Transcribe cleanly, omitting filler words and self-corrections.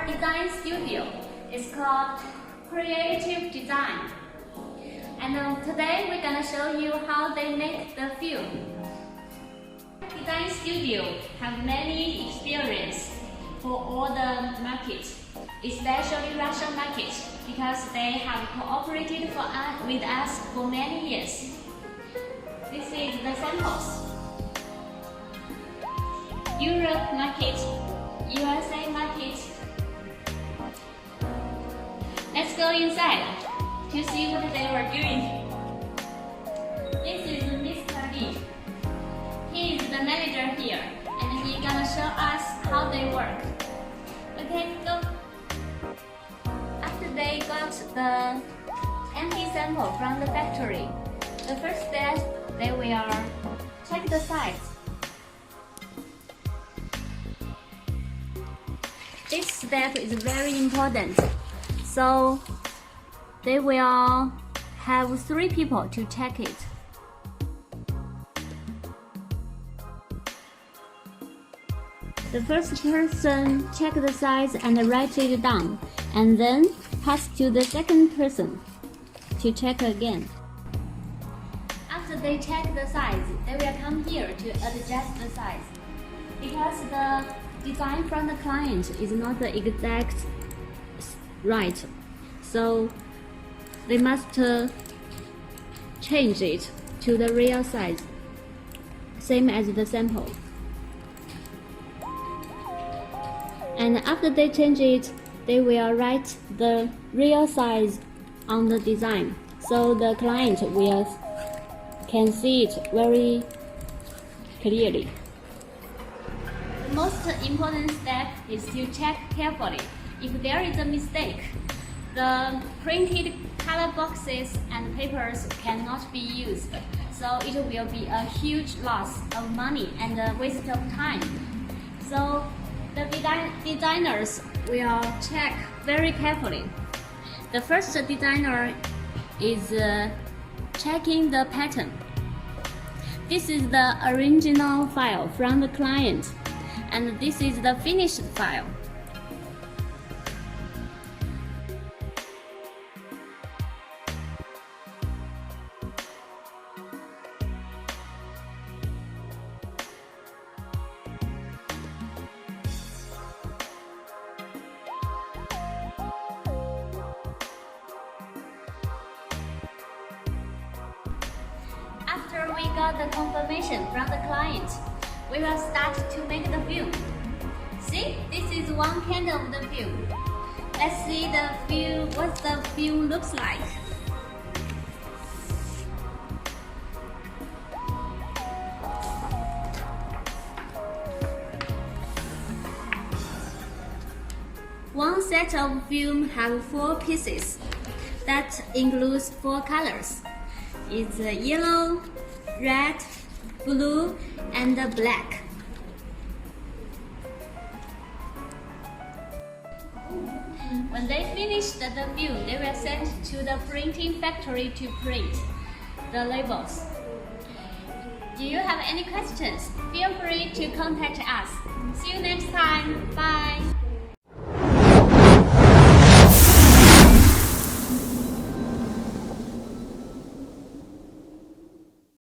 our design studio is called Creative Design. And today we're gonna show you how they make the film. Design studio have many experience for all the markets, especially Russian market, because they have cooperated with us for many years. This is the samples. Europe market, USA market. Let's go inside to see what they were doing. This is Mr. Lee. He is the manager here, and he's gonna show us how they work. Okay, go. After they got the empty sample from the factory, the first step they will check the size. This step is very important, so they will have 3 people to check it. The first person check the size and write it down, and then pass to the second person to check again. After they check the size, they will come here to adjust the size. Because the design from the client is not the exact right, so they must change it to the real size, same as the sample. And after they change it, they will write the real size on the design, so the client can see it very clearly. The most important step is to check carefully. If there is a mistake, the printed color boxes and papers cannot be used, so it will be a huge loss of money and a waste of time. So the designers will check very carefully. The first designer is checking the pattern. This is the original file from the client, and this is the finished file. After we got the confirmation from the client, we will start to make the film. See, this is one can of the film. Let's see what the film looks like. One set of film have 4 pieces. That includes 4 colors. It's yellow, red, blue, and black. When they finish the film, they will send to the printing factory to print the labels. Do you have any questions? Feel free to contact us. See you next time. Bye.